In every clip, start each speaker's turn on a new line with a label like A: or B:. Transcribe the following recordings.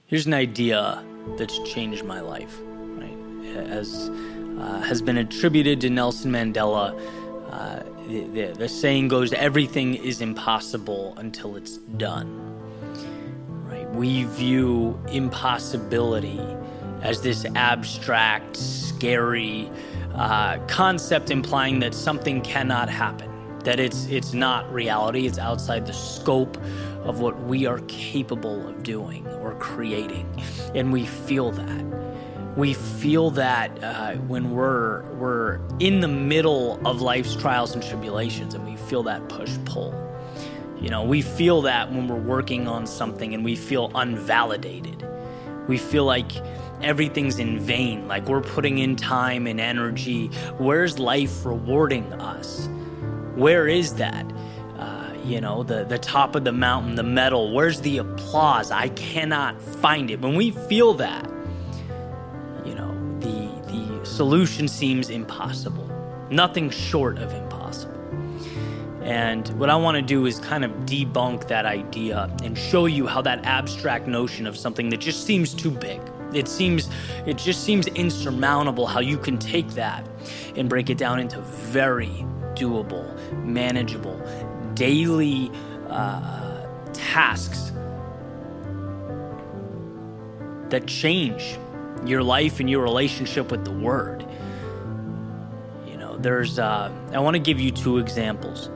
A: Here's an idea that's changed my life, right? As has been attributed to Nelson Mandela, the saying goes, everything is impossible until it's done, right? We view impossibility as this abstract, scary concept implying that something cannot happen, that it's not reality, it's outside the scope of what we are capable of doing or creating. And we feel that. We feel that when we're in the middle of life's trials and tribulations, and we feel that push-pull. You know, we feel that when we're working on something and we feel unvalidated. We feel like everything's in vain, like we're putting in time and energy. Where's life rewarding us? Where is that? The top of the mountain, the medal, where's the applause? I cannot find it. When we feel that, the solution seems impossible. Nothing short of impossible. And what I want to do is kind of debunk that idea and show you how that abstract notion of something that just seems too big, it just seems insurmountable, how you can take that and break it down into very doable, manageable, daily tasks that change your life and your relationship with the Word. I want to give you two examples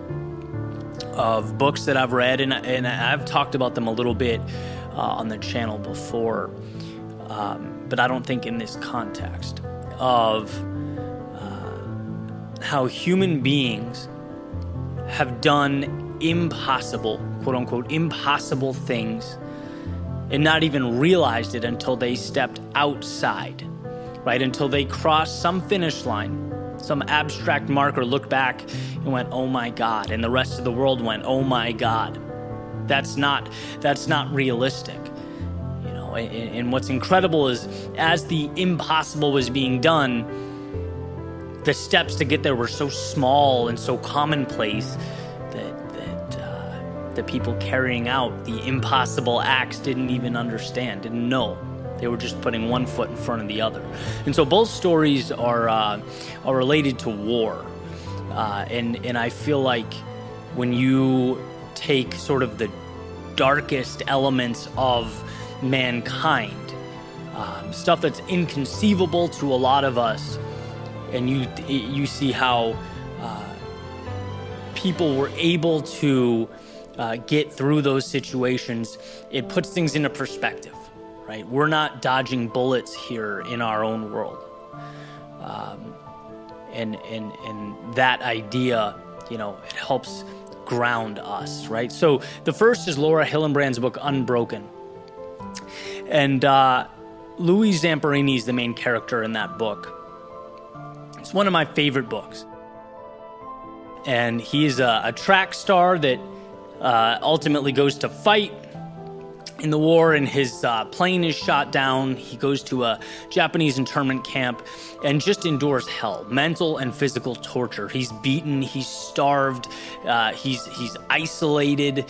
A: of books that I've read, and I've talked about them a little bit on the channel before, but I don't think in this context of how human beings have done impossible, quote unquote, impossible things and not even realized it until they stepped outside, right? Until they crossed some finish line, some abstract marker, looked back and went, oh my God. And the rest of the world went, oh my God. That's not realistic. And what's incredible is as the impossible was being done, the steps to get there were so small and so commonplace that the people carrying out the impossible acts didn't even understand, didn't know. They were just putting one foot in front of the other. And so both stories are related to war. And I feel like when you take sort of the darkest elements of mankind, stuff that's inconceivable to a lot of us, and you see how people were able to get through those situations, it puts things into perspective, right? We're not dodging bullets here in our own world. And that idea, it helps ground us, right? So the first is Laura Hillenbrand's book, Unbroken. And Louis Zamperini is the main character in that book. It's one of my favorite books. And he's a track star that ultimately goes to fight in the war, and his plane is shot down. He goes to a Japanese internment camp and just endures hell, mental and physical torture. He's beaten, he's starved, he's isolated,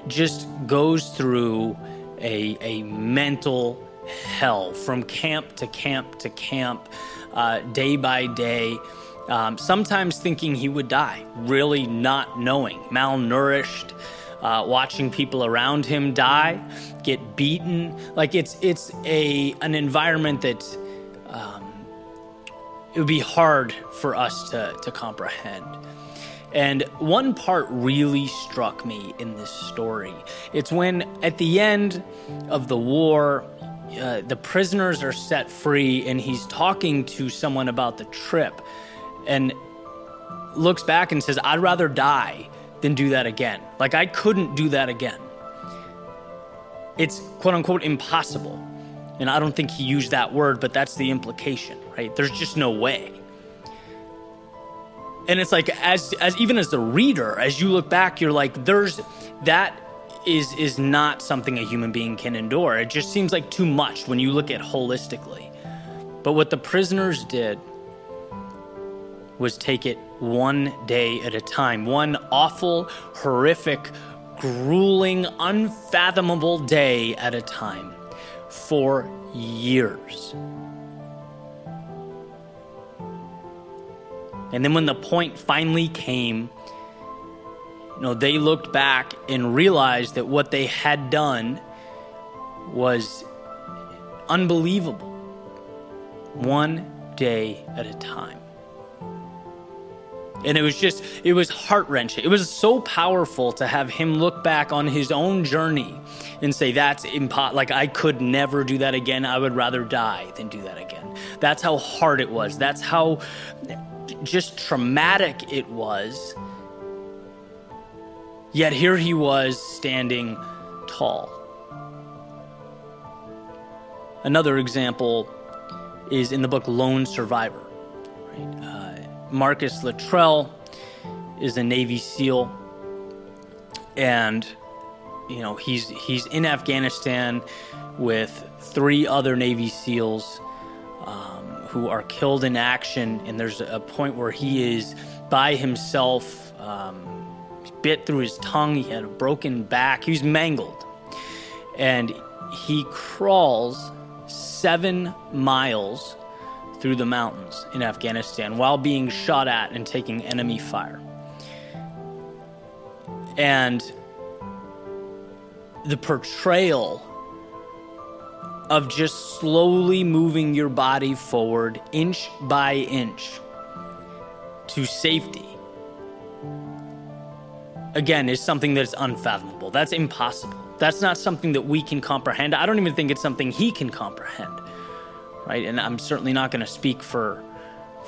A: just goes through a mental hell from camp to camp to camp, day by day, sometimes thinking he would die, really not knowing, malnourished, watching people around him die, get beaten. Like it's an environment that it would be hard for us to comprehend. And one part really struck me in this story. It's when at the end of the war, the prisoners are set free and he's talking to someone about the trip and looks back and says, I'd rather die than do that again. Like, I couldn't do that again. It's quote unquote impossible. And I don't think he used that word, but that's the implication, right? There's just no way. And it's like, as even as the reader, as you look back, you're like, that is not something a human being can endure. It just seems like too much when you look at holistically. But what the prisoners did was take it one day at a time, one awful, horrific, grueling, unfathomable day at a time. for years. And then when the point finally came, they looked back and realized that what they had done was unbelievable. One day at a time. And it was heart-wrenching. It was so powerful to have him look back on his own journey and say, that's impossible. Like, I could never do that again. I would rather die than do that again. That's how hard it was. That's how just traumatic it was. Yet here he was standing tall. Another example is in the book Lone Survivor. Right? Marcus Luttrell is a Navy SEAL, and he's in Afghanistan with 3 other Navy SEALs who are killed in action. And there's a point where he is by himself, bit through his tongue. He had a broken back. He was mangled, and he crawls 7 miles through the mountains in Afghanistan while being shot at and taking enemy fire. And the portrayal of just slowly moving your body forward inch by inch to safety, again, is something that's unfathomable. That's impossible. That's not something that we can comprehend. I don't even think it's something he can comprehend. Right? And I'm certainly not going to speak for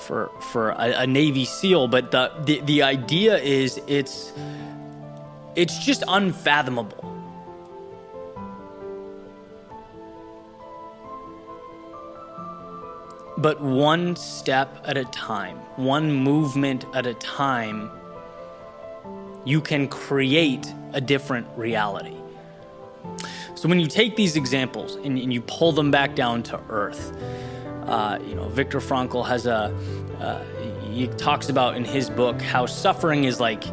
A: a Navy SEAL, but the idea is it's just unfathomable. But one step at a time, one movement at a time, you can create a different reality. So when you take these examples and you pull them back down to earth, Viktor Frankl has he talks about in his book how suffering is like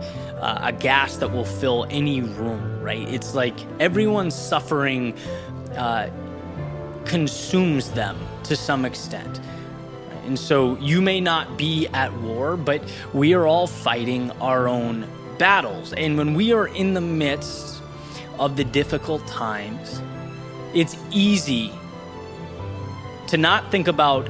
A: a gas that will fill any room, right? It's like everyone's suffering consumes them to some extent. Right? And so you may not be at war, but we are all fighting our own battles. And when we are in the midst of the difficult times, it's easy to not think about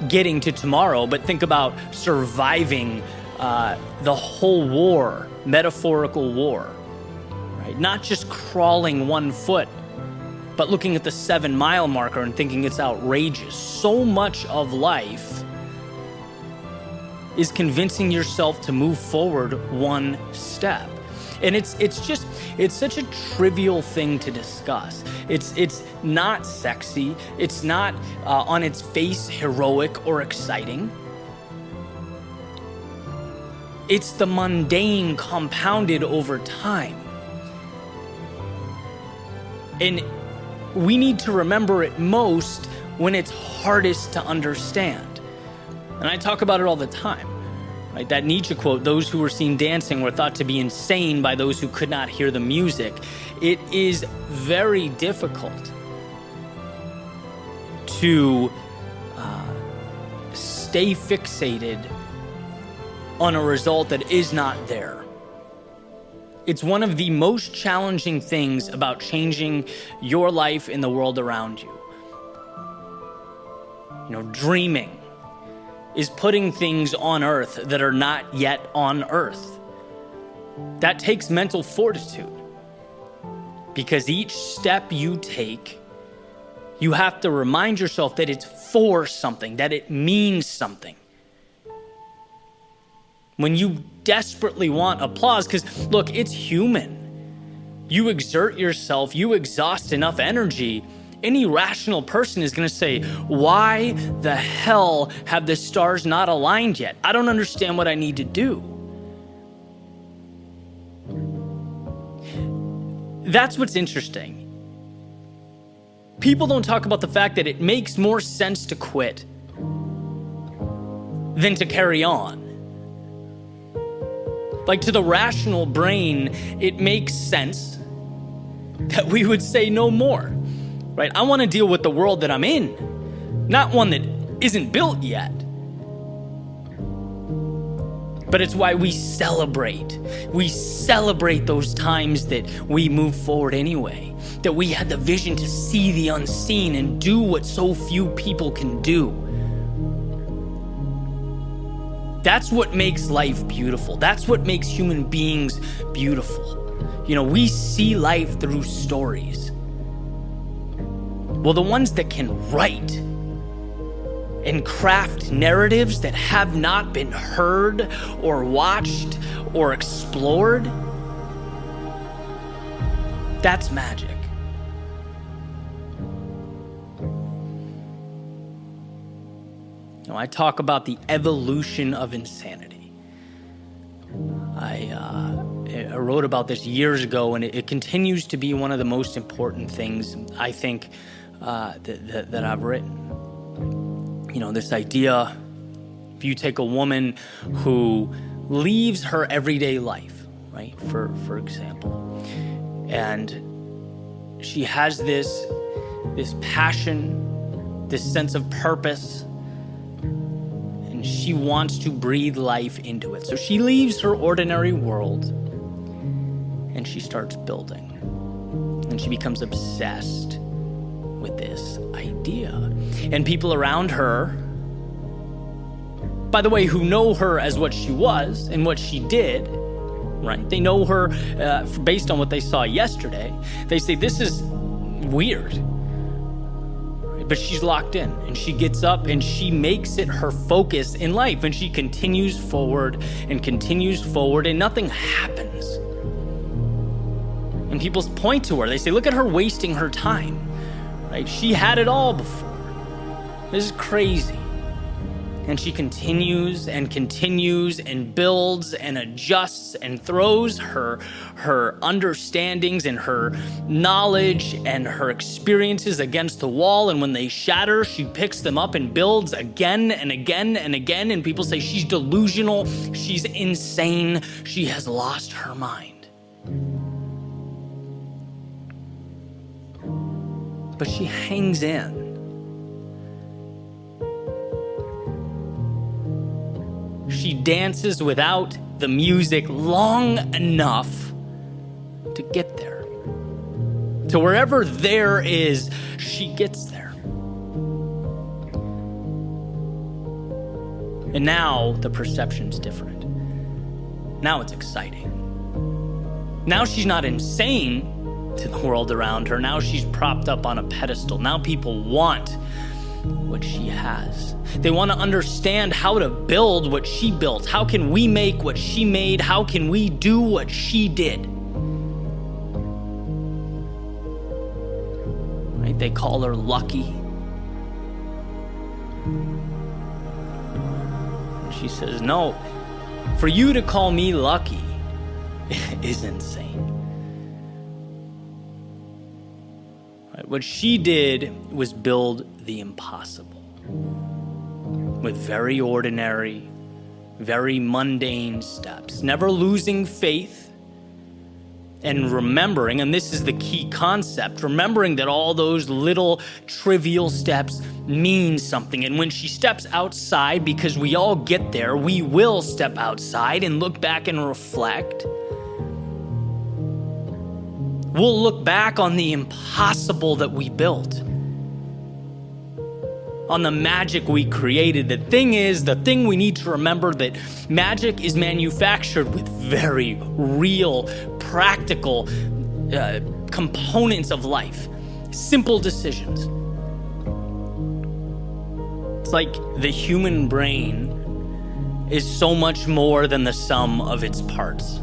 A: getting to tomorrow, but think about surviving the whole war, metaphorical war, right? Not just crawling 1 foot, but looking at the 7-mile marker and thinking it's outrageous. So much of life is convincing yourself to move forward 1 step. And it's such a trivial thing to discuss. It's not sexy. It's not on its face heroic or exciting. It's the mundane compounded over time. And we need to remember it most when it's hardest to understand. And I talk about it all the time. Right, that Nietzsche quote, "Those who were seen dancing were thought to be insane by those who could not hear the music." It is very difficult to stay fixated on a result that is not there. It's one of the most challenging things about changing your life in the world around you. Dreaming is putting things on earth that are not yet on earth. That takes mental fortitude, because each step you take, you have to remind yourself that it's for something, that it means something. When you desperately want applause, because look, it's human. You exert yourself, you exhaust enough energy, any rational person is going to say, why the hell have the stars not aligned yet? I don't understand what I need to do. That's what's interesting. People don't talk about the fact that it makes more sense to quit than to carry on. Like, to the rational brain, it makes sense that we would say no more. right? I want to deal with the world that I'm in, not one that isn't built yet. But it's why we celebrate. We celebrate those times that we move forward anyway, that we had the vision to see the unseen and do what so few people can do. That's what makes life beautiful. That's what makes human beings beautiful. We see life through stories. Well, the ones that can write and craft narratives that have not been heard or watched or explored, that's magic. I talk about the evolution of insanity. I wrote about this years ago, and it continues to be one of the most important things, I think, that I've written. This idea, if you take a woman who leaves her everyday life, right, for example, and she has this passion, this sense of purpose, and she wants to breathe life into it. So she leaves her ordinary world and she starts building. And she becomes obsessed with this idea. And people around her, by the way, who know her as what she was and what she did, right? They know her based on what they saw yesterday. They say, this is weird. But she's locked in, and she gets up and she makes it her focus in life, and she continues forward, and nothing happens. And people point to her. They say, look at her wasting her time, right? She had it all before. This is crazy. And she continues and builds and adjusts and throws her understandings and her knowledge and her experiences against the wall. And when they shatter, she picks them up and builds again and again and again. And people say she's delusional, she's insane, she has lost her mind. But she hangs in. She dances without the music long enough to get there. To wherever there is, she gets there. And now the perception's different. Now it's exciting. Now she's not insane to the world around her. Now she's propped up on a pedestal. Now people want what she has. They want to understand how to build what she built. How can we make what she made? How can we do what she did? Right? They call her lucky. And she says, no, for you to call me lucky is insane. Right? What she did was build the impossible with very ordinary, very mundane steps, never losing faith and remembering, and this is the key concept, remembering that all those little trivial steps mean something. And when she steps outside, because we all get there, we will step outside and look back and reflect. We'll look back on the impossible that we built, on the magic we created. The thing we need to remember, that magic is manufactured with very real, practical components of life. Simple decisions. It's like the human brain is so much more than the sum of its parts,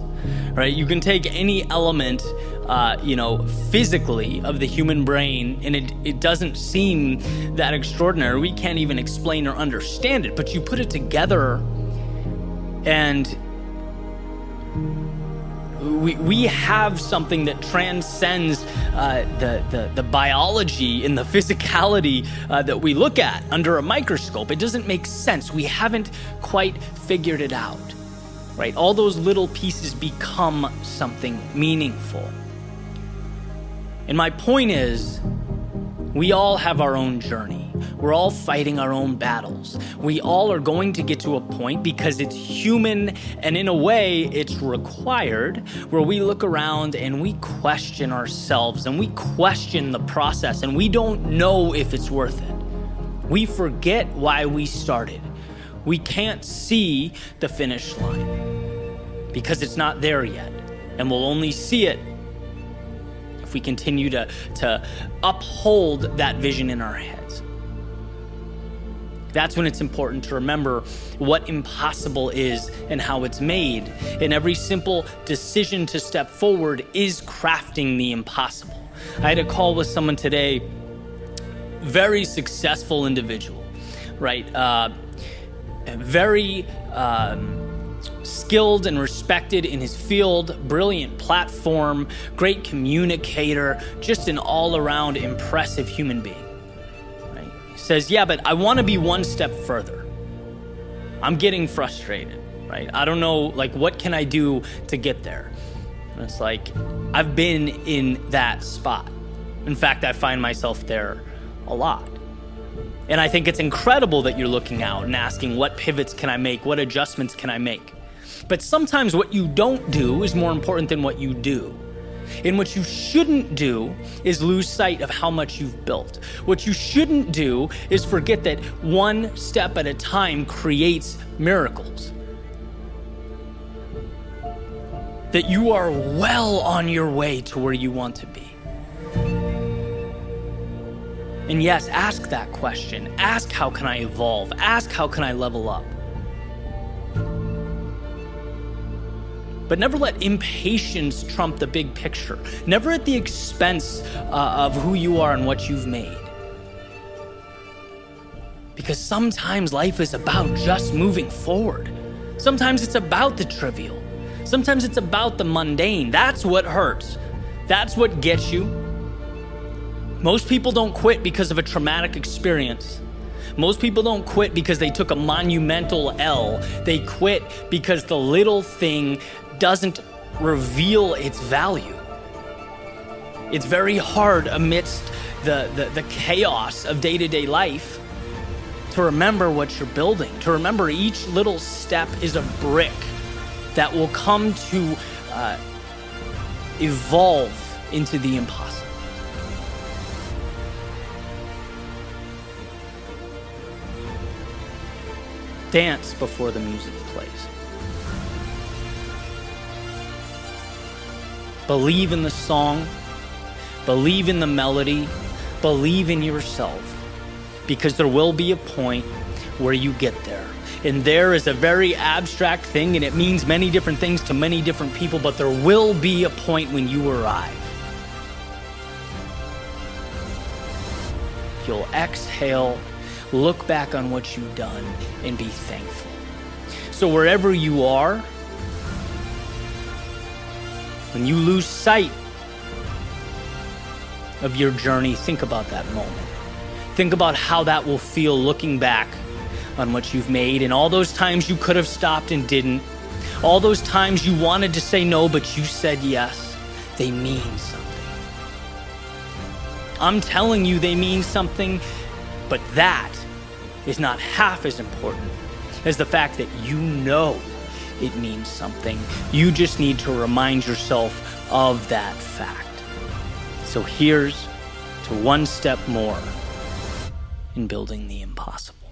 A: right? You can take any element physically of the human brain, and it doesn't seem that extraordinary. We can't even explain or understand it, but you put it together and we have something that transcends the biology and the physicality that we look at under a microscope. It doesn't make sense. We haven't quite figured it out, right? All those little pieces become something meaningful. And my point is, We all have our own journey. We're all fighting our own battles. We all are going to get to a point, because it's human and in a way it's required, where we look around and we question ourselves and we question the process and we don't know if it's worth it. We forget why we started. We can't see the finish line because it's not there yet, and we'll only see it if we continue to uphold that vision in our heads. That's when it's important to remember what impossible is and how it's made. And every simple decision to step forward is crafting the impossible. I had a call with someone today, very successful individual, right? Very skilled and respected in his field, brilliant platform, great communicator, just an all-around impressive human being. Right? He says, yeah, but I want to be one step further. I'm getting frustrated, right? I don't know, what can I do to get there? And it's like, I've been in that spot. In fact, I find myself there a lot. And I think it's incredible that you're looking out and asking, what pivots can I make? What adjustments can I make? But sometimes what you don't do is more important than what you do. And what you shouldn't do is lose sight of how much you've built. What you shouldn't do is forget that one step at a time creates miracles. That you are well on your way to where you want to be. And yes, ask that question. Ask, how can I evolve? Ask, how can I level up? But never let impatience trump the big picture. Never at the expense of who you are and what you've made. Because sometimes life is about just moving forward. Sometimes it's about the trivial. Sometimes it's about the mundane. That's what hurts. That's what gets you. Most people don't quit because of a traumatic experience. Most people don't quit because they took a monumental L. They quit because the little thing doesn't reveal its value. It's very hard amidst the chaos of day-to-day life to remember what you're building, to remember each little step is a brick that will come to evolve into the impossible. Dance before the music plays. Believe in the song, believe in the melody, believe in yourself, because there will be a point where you get there. And there is a very abstract thing, and it means many different things to many different people, but there will be a point when you arrive. You'll exhale, look back on what you've done, and be thankful. So wherever you are, when you lose sight of your journey, think about that moment. Think about how that will feel looking back on what you've made, and all those times you could have stopped and didn't. All those times you wanted to say no, but you said yes. They mean something. I'm telling you, they mean something, but that is not half as important as the fact that you know it means something. You just need to remind yourself of that fact. So here's to one step more in building the impossible.